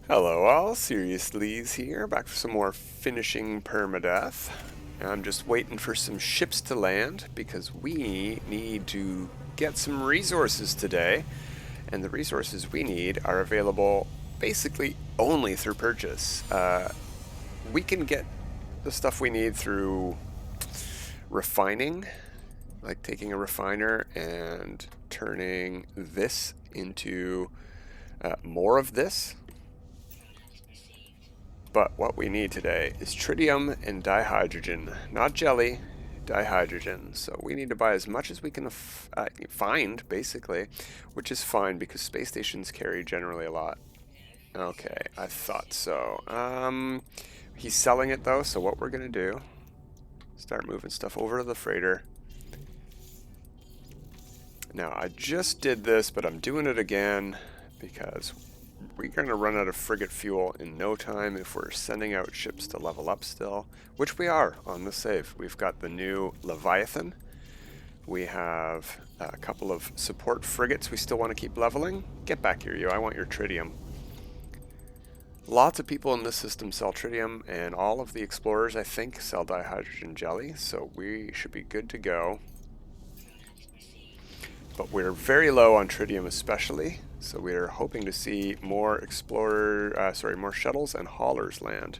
Hello all, Serious Lee's here, back for some more Finishing Permadeath. I'm just waiting for some ships to land because we need to get some resources today, and the resources we need are available basically only through purchase. We can get the stuff we need through refining, like taking a refiner and turning this into more of this. But what we need today is tritium and dihydrogen, not jelly, dihydrogen. So we need to buy as much as we can find, basically, which is fine because space stations carry generally a lot. Okay, I thought so. He's selling it though, so what we're gonna do, start moving stuff over to the freighter. Now, I just did this, but I'm doing it again because we're going to run out of frigate fuel in no time if we're sending out ships to level up still, which we are on the save. We've got the new Leviathan. We have a couple of support frigates we still want to keep leveling. Get back here, you. I want your tritium. Lots of people in this system sell tritium, and all of the explorers, I think, sell dihydrogen jelly, so we should be good to go. But we're very low on tritium especially, so we're hoping to see more more shuttles and haulers land.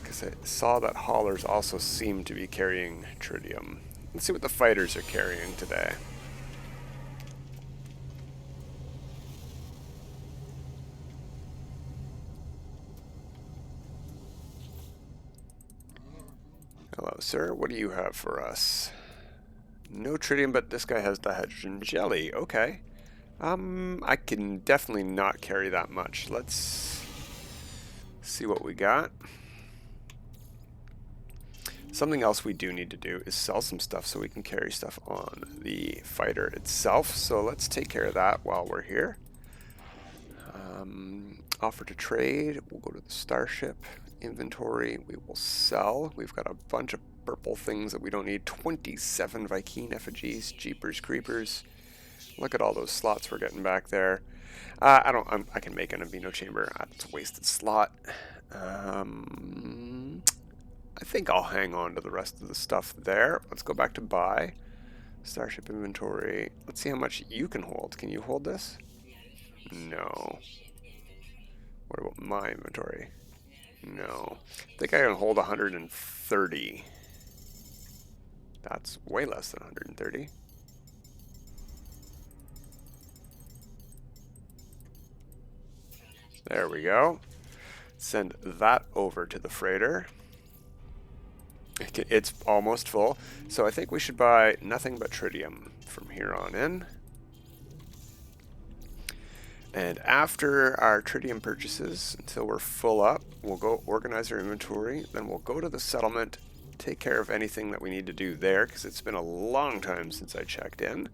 Because I saw that haulers also seem to be carrying tritium. Let's see what the fighters are carrying today. Hello, sir. What do you have for us? No tritium, but this guy has dihydrogen jelly. Okay. I can definitely not carry that much. Let's see what we got. Something else we do need to do is sell some stuff so we can carry stuff on the fighter itself. So let's take care of that while we're here. Offer to trade. We'll go to the starship. Inventory. We will sell. We've got a bunch of purple things that we don't need. 27 Viking effigies. Jeepers creepers. Look at all those slots we're getting back there. I can make an amino chamber. It's a wasted slot. I think I'll hang on to the rest of the stuff there. Let's go back to buy. Starship inventory. Let's see how much you can hold. Can you hold this? No. What about my inventory? No. I think I can hold 130. That's way less than 130. There we go. Send that over to the freighter. It's almost full. So I think we should buy nothing but tritium from here on in. And after our tritium purchases, until we're full up, we'll go organize our inventory. Then we'll go to the settlement, take care of anything that we need to do there, because it's been a long time since I checked in.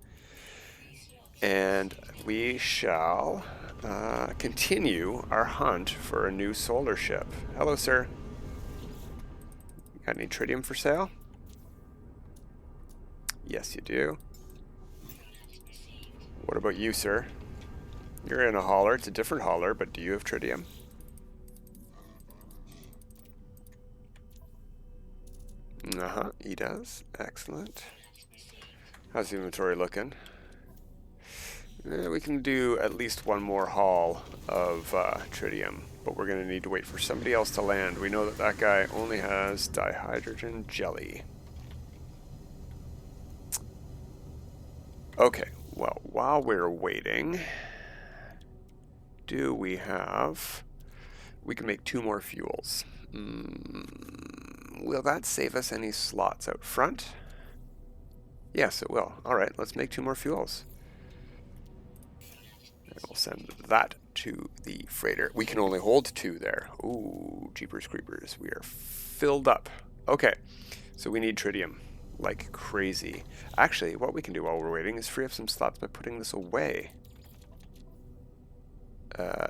And we shall continue our hunt for a new solar ship. Hello, sir. Got any tritium for sale? Yes, you do. What about you, sir? You're in a hauler. It's a different hauler, but do you have tritium? He does. Excellent. How's the inventory looking? We can do at least one more haul of tritium, but we're going to need to wait for somebody else to land. We know that that guy only has dihydrogen jelly. Okay, well, while we're waiting, we can make 2 more fuels. Will that save us any slots out front? Yes, it will. All right, let's make 2 more fuels. And we'll send that to the freighter. We can only hold 2 there. Ooh, jeepers creepers. We are filled up. Okay, so we need tritium like crazy. Actually, what we can do while we're waiting is free up some slots by putting this away.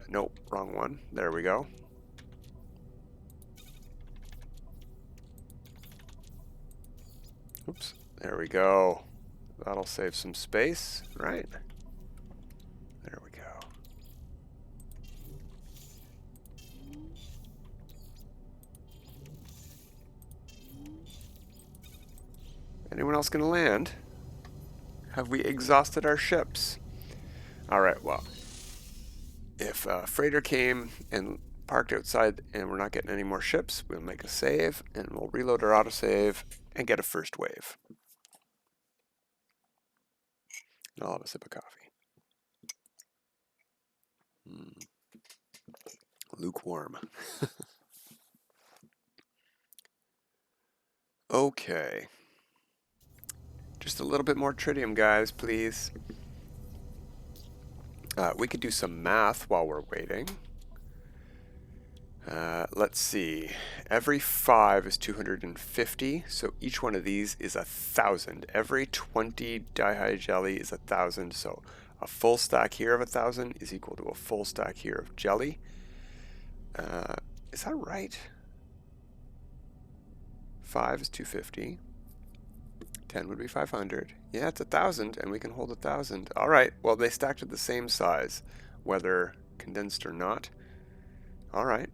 Nope, wrong one. There we go. Oops, there we go. That'll save some space, right? There we go. anyone else going to land? Have we exhausted our ships? Alright, well, if a freighter came and parked outside and we're not getting any more ships, we'll make a save and we'll reload our autosave and get a first wave. And I'll have a sip of coffee. Lukewarm. Okay. Just a little bit more tritium, guys, please. We could do some math while we're waiting. Let's see. Every 5 is 250, so each one of these is 1,000. Every 20 dihydrogen jelly is 1,000, so a full stack here of 1,000 is equal to a full stack here of jelly. Is that right? 5 is 250. 10 would be 500. Yeah, it's 1,000, and we can hold 1,000. All right, well, they stacked at the same size, whether condensed or not. All right.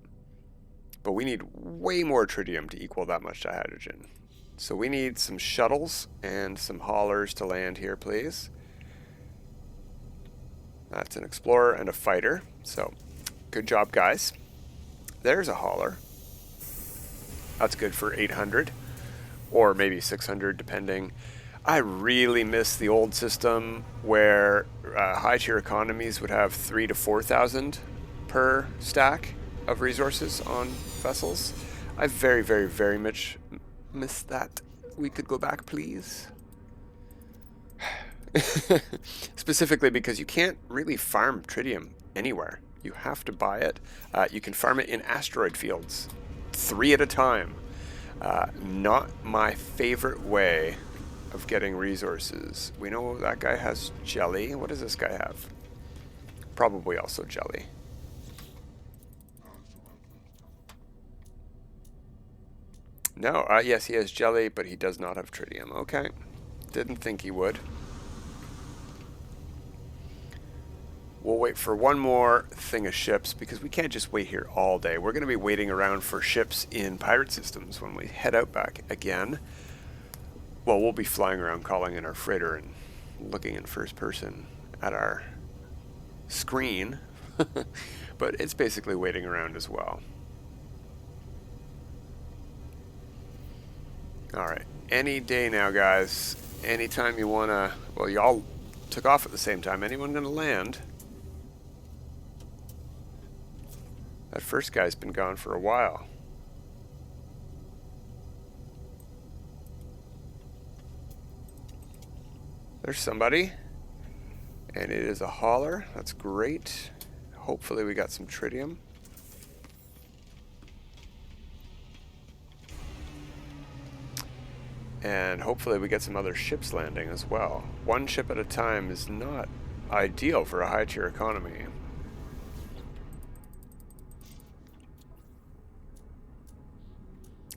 But we need way more tritium to equal that much dihydrogen. So we need some shuttles and some haulers to land here, please. That's an explorer and a fighter. So, good job, guys. There's a hauler. That's good for 800. Or maybe 600, depending. I really miss the old system where high tier economies would have 3,000 to 4,000 per stack of resources on vessels. I very, very, very much miss that. We could go back, please. Specifically because you can't really farm tritium anywhere. You have to buy it. You can farm it in asteroid fields, 3 at a time. Not my favorite way of getting resources. We know that guy has jelly. What does this guy have? Probably also jelly. No, yes, he has jelly, but he does not have tritium. Okay. Didn't think he would. We'll wait for one more thing of ships, because we can't just wait here all day. We're going to be waiting around for ships in pirate systems when we head out back again. Well, we'll be flying around calling in our freighter and looking in first person at our screen. But it's basically waiting around as well. Alright, any day now, guys. Anytime you want to... Well, y'all took off at the same time. Anyone going to land? That first guy's been gone for a while. There's somebody. And it is a hauler. That's great. Hopefully we got some tritium. And hopefully we get some other ships landing as well. One ship at a time is not ideal for a high tier economy.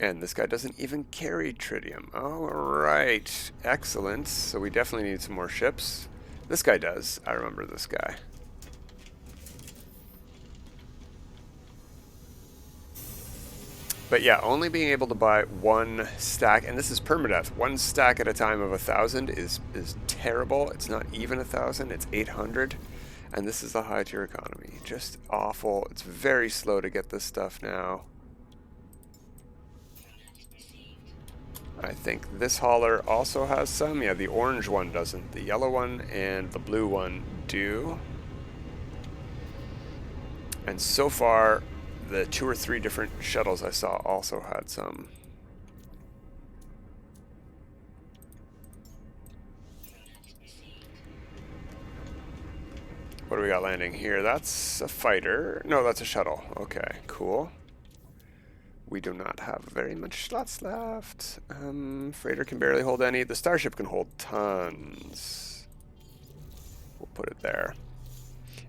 And this guy doesn't even carry tritium. Alright, excellent. So we definitely need some more ships. This guy does. I remember this guy. But yeah, only being able to buy one stack, and this is permadeath, one stack at a time of 1,000 is terrible. It's not even 1,000, it's 800. And this is the high tier economy. Just awful. It's very slow to get this stuff now. I think this hauler also has some. Yeah, the orange one doesn't. The yellow one and the blue one do. And so far, the 2 or 3 different shuttles I saw also had some. What do we got landing here? That's a fighter. No, that's a shuttle. Okay, cool. We do not have very much slots left. Freighter can barely hold any. The Starship can hold tons. We'll put it there.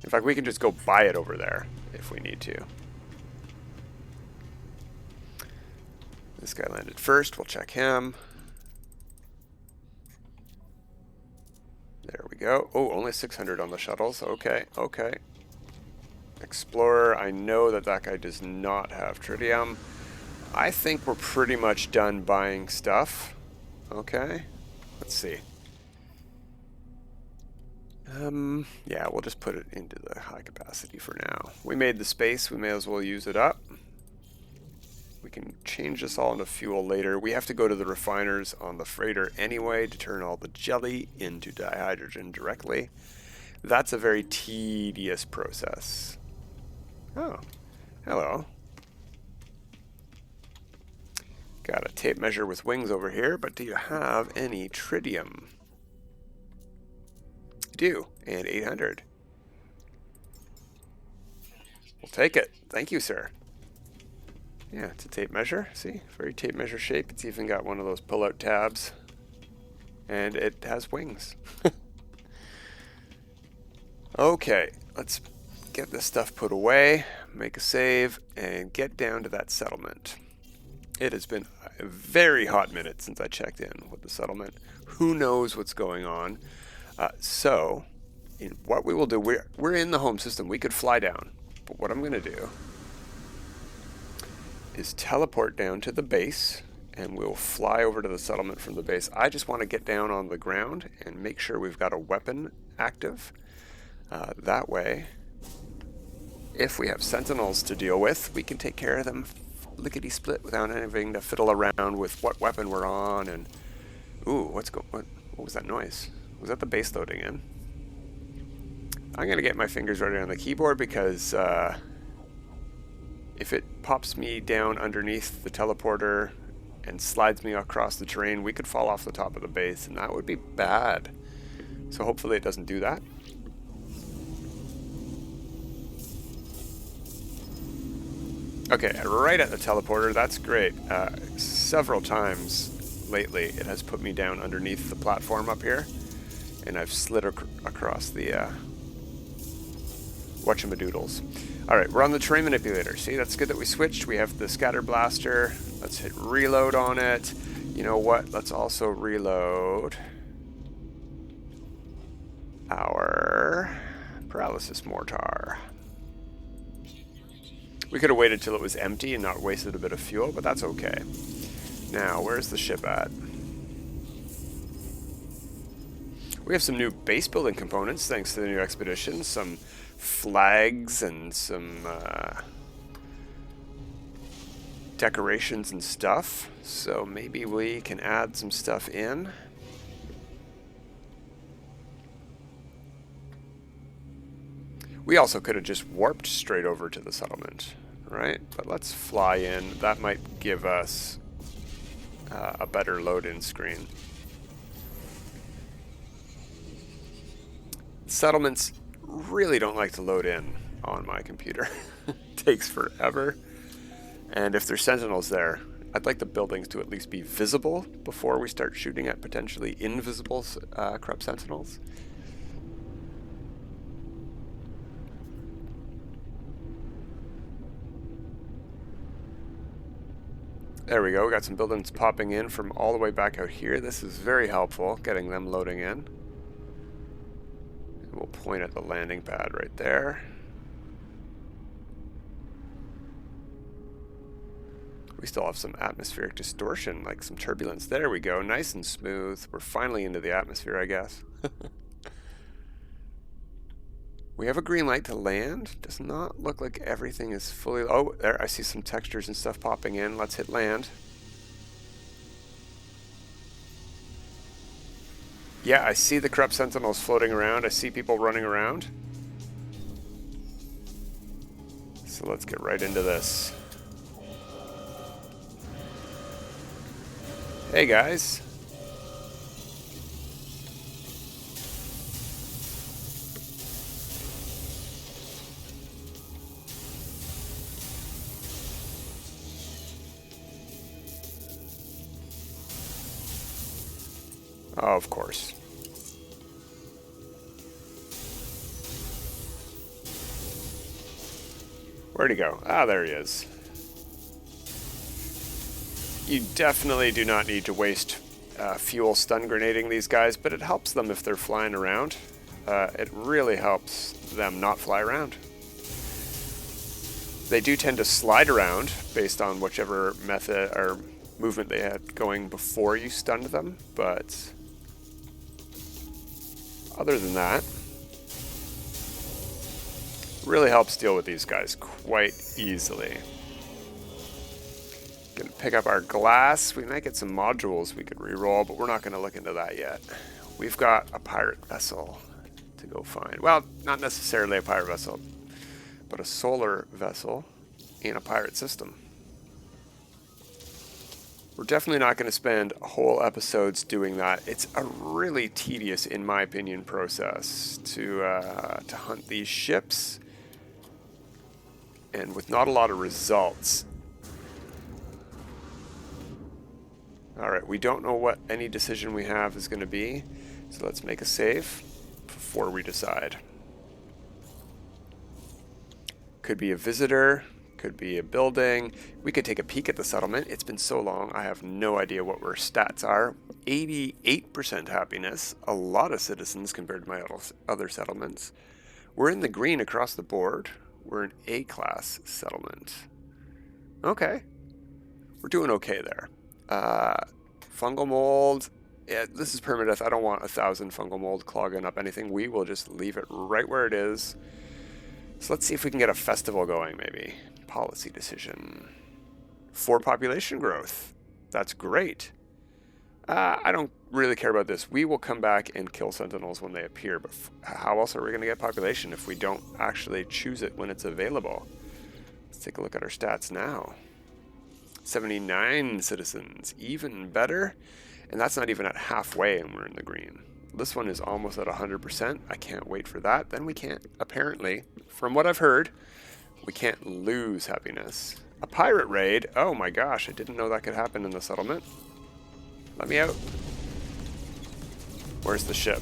In fact, we can just go buy it over there if we need to. This guy landed first. We'll check him. There we go. Oh, only 600 on the shuttles. Okay, okay. Explorer, I know that that guy does not have tritium. I think we're pretty much done buying stuff. Okay. Let's see. Yeah, we'll just put it into the high capacity for now. We made the space, we may as well use it up. We can change this all into fuel later. We have to go to the refiners on the freighter anyway to turn all the jelly into dihydrogen directly. That's a very tedious process. Oh, hello. Got a tape measure with wings over here, but do you have any tritium? You do, and 800. We'll take it. Thank you, sir. Yeah, it's a tape measure. See, very tape measure shape. It's even got one of those pull-out tabs, and it has wings. Okay, let's get this stuff put away, make a save, and get down to that settlement. It has been a very hot minute since I checked in with the settlement. Who knows what's going on? So, what we will do, we're in the home system. We could fly down, but what I'm going to do is teleport down to the base, and we'll fly over to the settlement from the base. I just want to get down on the ground and make sure we've got a weapon active. That way, if we have sentinels to deal with, we can take care of them lickety-split without having to fiddle around with what weapon we're on. And ooh, what was that noise? Was that the base loading in? I'm gonna get my fingers right on the keyboard because if it pops me down underneath the teleporter and slides me across the terrain, we could fall off the top of the base, and that would be bad. So hopefully it doesn't do that. Okay, right at the teleporter, that's great. Several times lately it has put me down underneath the platform up here, and I've slid across the whatchamadoodles. Alright, we're on the terrain manipulator. See, that's good that we switched. We have the scatter blaster. Let's hit reload on it. You know what? Let's also reload our paralysis mortar. We could have waited till it was empty and not wasted a bit of fuel, but that's okay. Now, where's the ship at? We have some new base building components thanks to the new expedition. Some flags and some decorations and stuff. So maybe we can add some stuff in. We also could have just warped straight over to the settlement, right? But let's fly in. That might give us a better load-in screen. Settlements really don't like to load in on my computer. It takes forever. And if there's sentinels there, I'd like the buildings to at least be visible before we start shooting at potentially invisible corrupt sentinels. There we go, we got some buildings popping in from all the way back out here. This is very helpful, getting them loading in. And we'll point at the landing pad right there. We still have some atmospheric distortion, like some turbulence. There we go, nice and smooth. We're finally into the atmosphere, I guess. We have a green light to land. Does not look like everything is fully... Oh, there, I see some textures and stuff popping in. Let's hit land. Yeah, I see the corrupt sentinels floating around. I see people running around. So let's get right into this. Hey, guys. Oh, of course. Where'd he go? Ah, there he is. You definitely do not need to waste fuel stun grenading these guys, but it helps them if they're flying around. It really helps them not fly around. They do tend to slide around based on whichever method or movement they had going before you stunned them, but Other than that, really helps deal with these guys quite easily. Gonna pick up our glass. We might get some modules we could reroll, but we're not gonna look into that yet. We've got a pirate vessel to go find. Well, not necessarily a pirate vessel, but a solar vessel in a pirate system. We're definitely not going to spend whole episodes doing that. It's a really tedious, in my opinion, process to hunt these ships, and with not a lot of results. All right, we don't know what any decision we have is going to be, so let's make a save before we decide. Could be a visitor, could be a building. We could take a peek at the settlement. It's been so long, I have no idea what our stats are. 88% happiness, a lot of citizens compared to my other settlements. We're in the green across the board. We're an A-class settlement. Okay. We're doing okay there. Fungal mold. Yeah, this is permadeath. I don't want 1,000 fungal mold clogging up anything. We will just leave it right where it is. So let's see if we can get a festival going, maybe. Policy decision. 4 population growth. That's great. I don't really care about this. We will come back and kill sentinels when they appear, but how else are we going to get population if we don't actually choose it when it's available? Let's take a look at our stats now. 79 citizens, even better. And that's not even at halfway and we're in the green. This one is almost at 100%. I can't wait for that. Then we can't, apparently, from what I've heard, we can't lose happiness. A pirate raid? Oh my gosh, I didn't know that could happen in the settlement. Let me out. Where's the ship?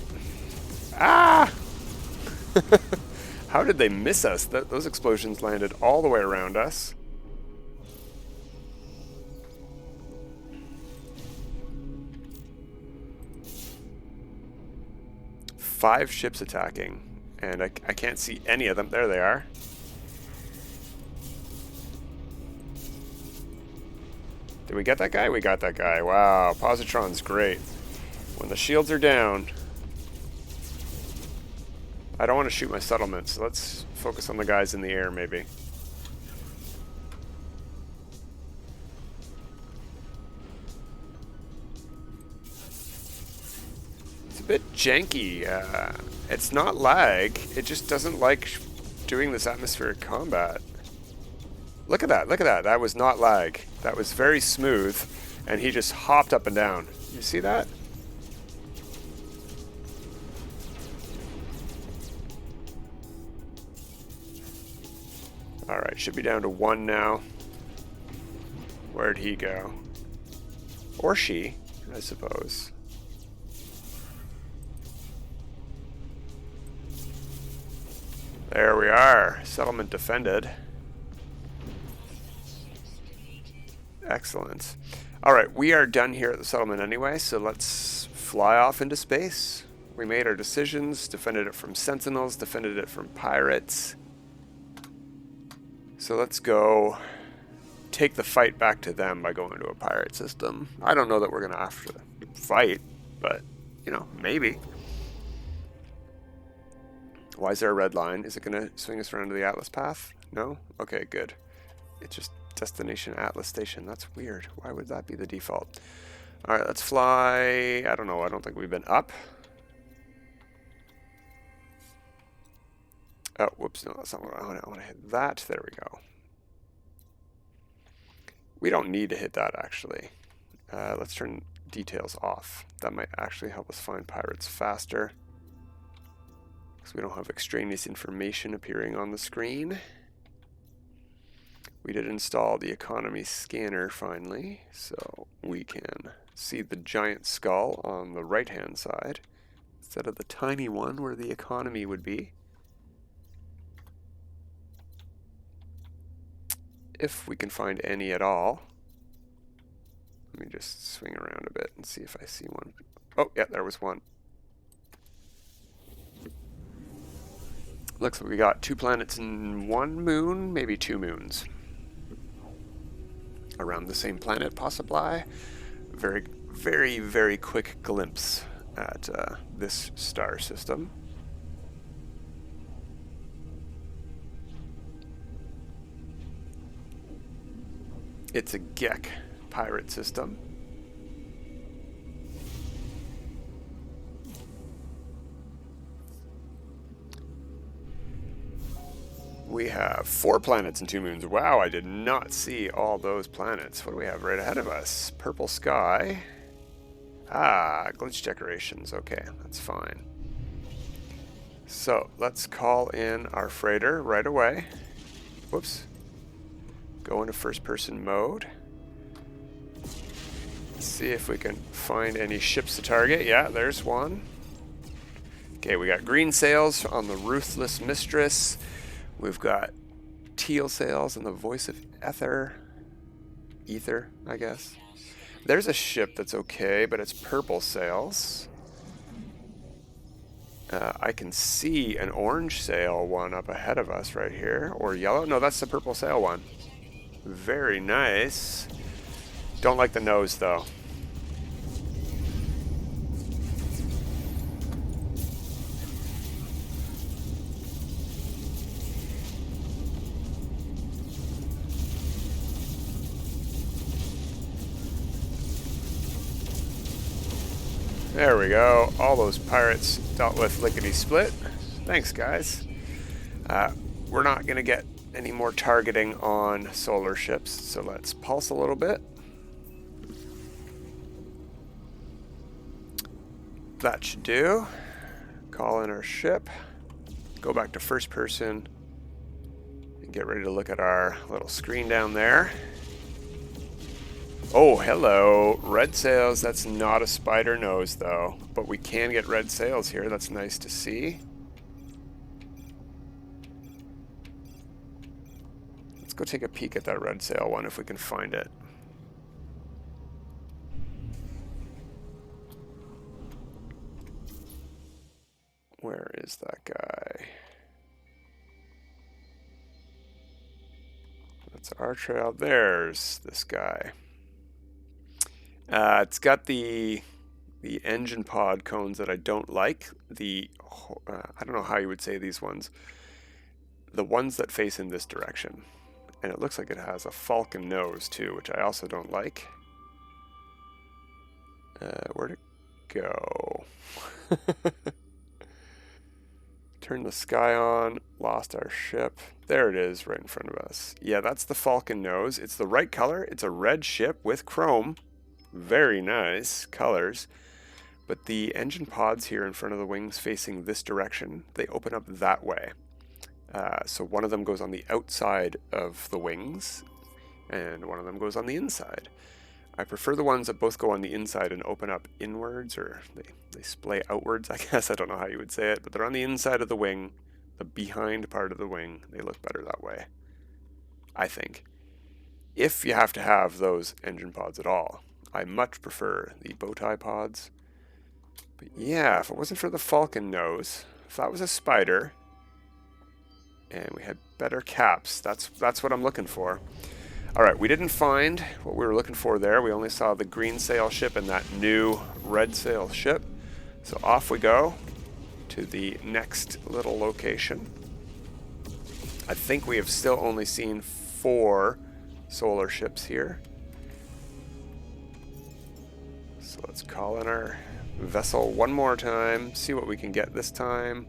Ah! How did they miss us? Those explosions landed all the way around us. Five ships attacking, and I can't see any of them. There they are. Did we get that guy? We got that guy. Wow, positron's great. When the shields are down, I don't want to shoot my settlements, so let's focus on the guys in the air, maybe. It's a bit janky. It's not lag. It just doesn't like doing this atmospheric combat. Look at that. Look at that. That was not lag. That was very smooth, and he just hopped up and down. You see that? Alright, should be down to 1 now. Where'd he go? Or she, I suppose. There we are. Settlement defended. Excellent. Alright, we are done here at the settlement anyway, so let's fly off into space. We made our decisions, defended it from sentinels, defended it from pirates. So let's go take the fight back to them by going to a pirate system. I don't know that we're going to have to fight, but, you know, maybe. Why is there a red line? Is it going to swing us around to the Atlas path? No? Okay, good. It's just destination Atlas station. That's weird. Why would that be the default? Alright, let's fly. I don't know. I don't think we've been up. Oh, whoops. No, that's not what I want. I want to hit that. There we go. We don't need to hit that, actually. Let's turn details off. That might actually help us find pirates faster, because we don't have extraneous information appearing on the screen. We did install the economy scanner finally, so we can see the giant skull on the right-hand side instead of the tiny one where the economy would be. If we can find any at all. Let me just swing around a bit and see if I see one. Oh, yeah, there was one. Looks like we got 2 planets and 1 moon, maybe 2 moons. Around the same planet, possibly. Very, very, very quick glimpse at this star system. It's a Gek pirate system. We have 4 planets and 2 moons. Wow, I did not see all those planets. What do we have right ahead of us? Purple sky. Ah, glitch decorations. Okay, that's fine. So, let's call in our freighter right away. Whoops. Go into first-person mode. Let's see if we can find any ships to target. Yeah, there's one. Okay, we got green sails on the Ruthless Mistress. We've got teal sails on the Voice of Ether, I guess. There's a ship that's okay, but it's purple sails. I can see an orange sail one up ahead of us right here, or yellow. No, that's the purple sail one. Very nice. Don't like the nose, though. There we go. All those pirates dealt with lickety-split. Thanks, guys. We're not going to get any more targeting on solar ships, so let's pulse a little bit. That should do. Call in our ship. Go back to first person. And get ready to look at our little screen down there. Oh, hello. Red sails. That's not a spider nose, though. But we can get red sails here. That's nice to see. Let's go take a peek at that red sail one if we can find it. Where is that guy? That's our trail. There's this guy. It's got the engine pod cones that I don't like. I don't know how you would say these ones. The ones that face in this direction. And it looks like it has a falcon nose too, which I also don't like. Where'd it go? Turn the sky on, lost our ship. There it is right in front of us. Yeah, that's the falcon nose. It's the right color. It's a red ship with chrome. Very nice colors. But the engine pods here in front of the wings facing this direction, they open up that way. So one of them goes on the outside of the wings, and one of them goes on the inside. I prefer the ones that both go on the inside and open up inwards, or they splay outwards, I guess. I don't know how you would say it, but they're on the inside of the wing, the behind part of the wing. They look better that way, I think. If you have to have those engine pods at all. I much prefer the bow tie pods. But yeah, if it wasn't for the falcon nose, if that was a spider, and we had better caps, that's what I'm looking for. Alright, we didn't find what we were looking for there. We only saw the green sail ship and that new red sail ship. So off we go to the next little location. I think we have still only seen 4 solar ships here. So let's call in our vessel one more time, see what we can get this time.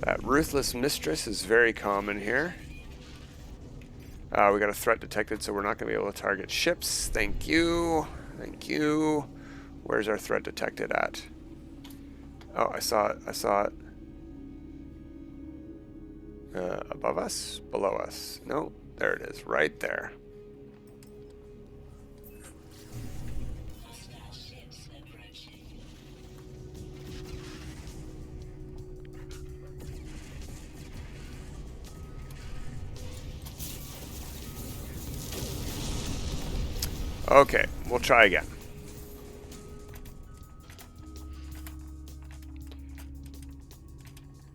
That Ruthless Mistress is very common here. We got a threat detected, so we're not going to be able to target ships. Thank you. Thank you. Where's our threat detected at? Oh, I saw it. I saw it. Above us? Below us? No, there it is. Right there. Okay, we'll try again.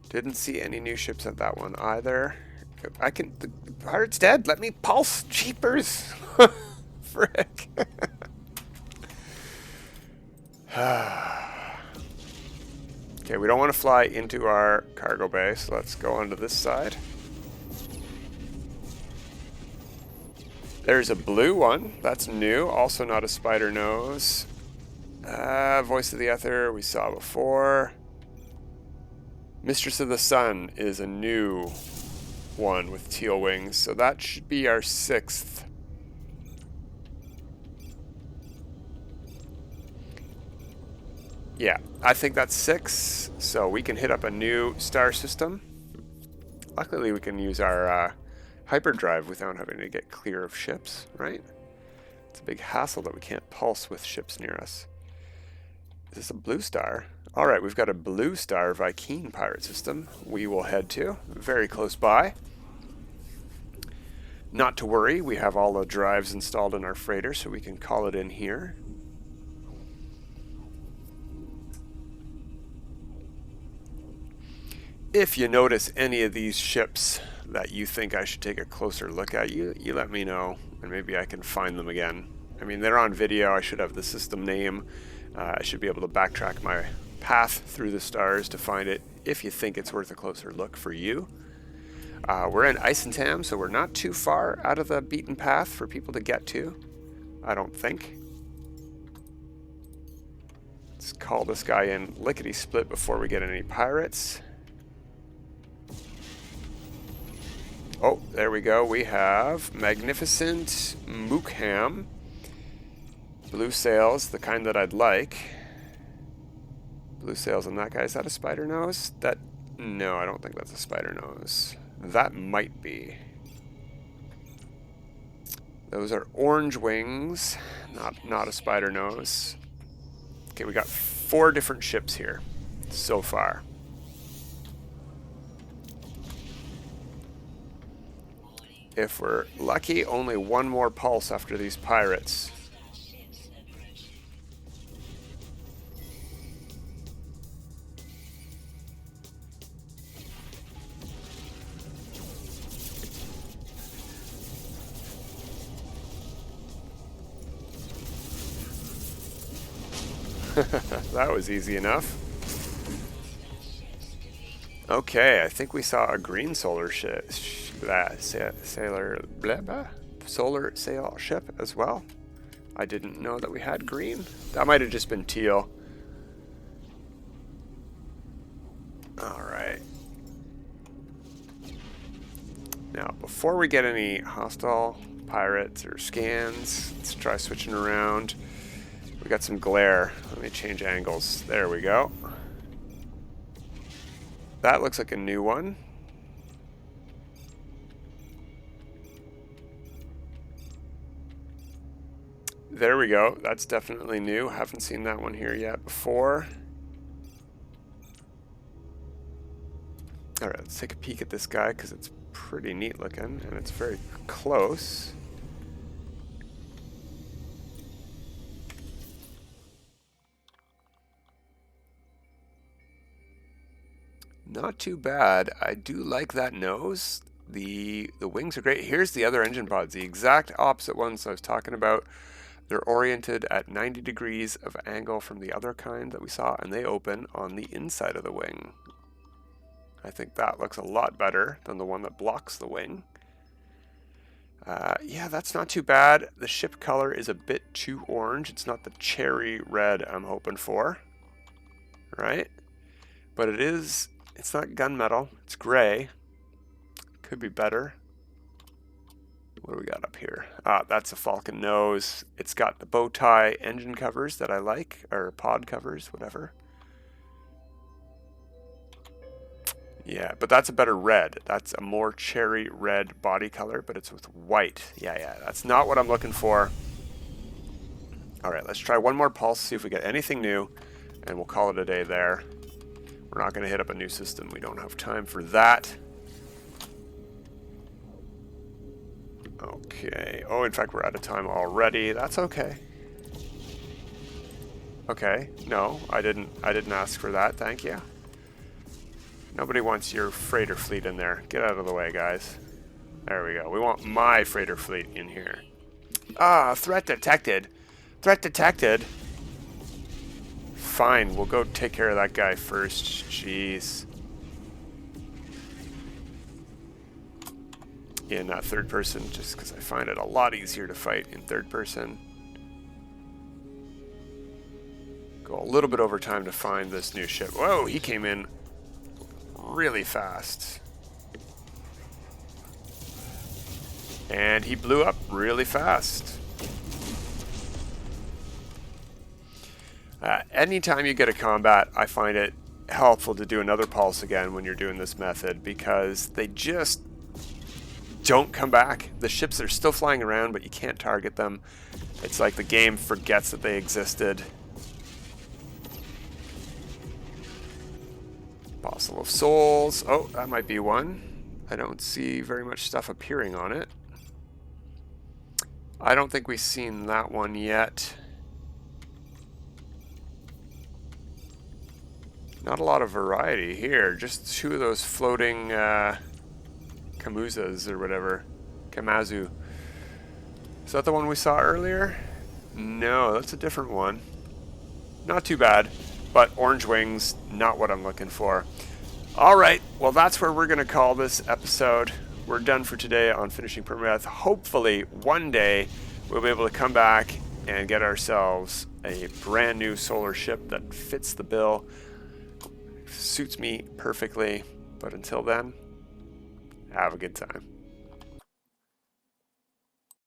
Didn't see any new ships at that one either. The pirate's dead. Let me pulse. Jeepers. frick? Okay, we don't want to fly into our cargo bay, so let's go onto this side. There's a blue one. That's new. Also not a spider nose. Voice of the Ether we saw before. Mistress of the Sun is a new one with teal wings, so that should be our 6th. Yeah, I think that's 6, so we can hit up a new star system. Luckily, we can use our hyperdrive without having to get clear of ships, right? It's a big hassle that we can't pulse with ships near us. Is this a blue star? All right, we've got a blue star Viking pirate system we will head to, very close by. Not to worry, we have all the drives installed in our freighter, so we can call it in here. If you notice any of these ships that you think I should take a closer look at, you let me know, and maybe I can find them again. I mean, they're on video. I should have the system name. I should be able to backtrack my path through the stars to find it if you think it's worth a closer look for you. We're in Isentam, so we're not too far out of the beaten path for people to get to, I don't think. Let's call this guy in lickety-split before we get any pirates. Oh, there we go. We have Magnificent Mookham. Blue sails, the kind that I'd like. Blue sails on that guy. Is that a spider nose? No, I don't think that's a spider nose. That might be. Those are orange wings, not a spider nose. Okay, we got 4 different ships here so far. If we're lucky, only one more pulse after these pirates. That was easy enough. Okay, I think we saw a green solar ship. Solar sail ship as well. I didn't know that we had green. That might have just been teal. Alright. Now, before we get any hostile pirates or scans, let's try switching around. We got some glare. Let me change angles. There we go. That looks like a new one. There we go. That's definitely new. Haven't seen that one here yet before. Alright, let's take a peek at this guy because it's pretty neat looking and it's very close. Not too bad. I do like that nose. The wings are great. Here's the other engine pods, the exact opposite ones I was talking about. They're oriented at 90 degrees of angle from the other kind that we saw, and they open on the inside of the wing. I think that looks a lot better than the one that blocks the wing. Yeah, that's not too bad. The ship color is a bit too orange. It's not the cherry red I'm hoping for, right? But it's not gunmetal. It's gray. Could be better. What do we got up here? That's a Falcon nose. It's got the bow tie engine covers that I like, or pod covers, whatever. Yeah, but that's a better red. That's a more cherry red body color, but it's with white. Yeah, that's not what I'm looking for. All right, let's try one more pulse, see if we get anything new, and we'll call it a day there. We're not going to hit up a new system. We don't have time for that. Okay. Oh, in fact, we're out of time already. That's okay. Okay. No, I didn't ask for that. Thank you. Nobody wants your freighter fleet in there. Get out of the way, guys. There we go. We want my freighter fleet in here. Ah, threat detected. Threat detected. Fine, we'll go take care of that guy first. Jeez. In third person, just because I find it a lot easier to fight in third person. Go a little bit over time to find this new ship. Whoa, he came in really fast. And he blew up really fast. Anytime you get a combat, I find it helpful to do another pulse again when you're doing this method, because they just don't come back. The ships are still flying around, but you can't target them. It's like the game forgets that they existed. Fossil of Souls. Oh, that might be one. I don't see very much stuff appearing on it. I don't think we've seen that one yet. Not a lot of variety here. Just two of those floating Kamuzas or whatever. Kamazu. Is that the one we saw earlier? No, that's a different one. Not too bad, but orange wings, not what I'm looking for. Alright, well that's where we're going to call this episode. We're done for today on Finishing Permadeath. Hopefully, one day, we'll be able to come back and get ourselves a brand new solar ship that fits the bill. Suits me perfectly. But until then, have a good time.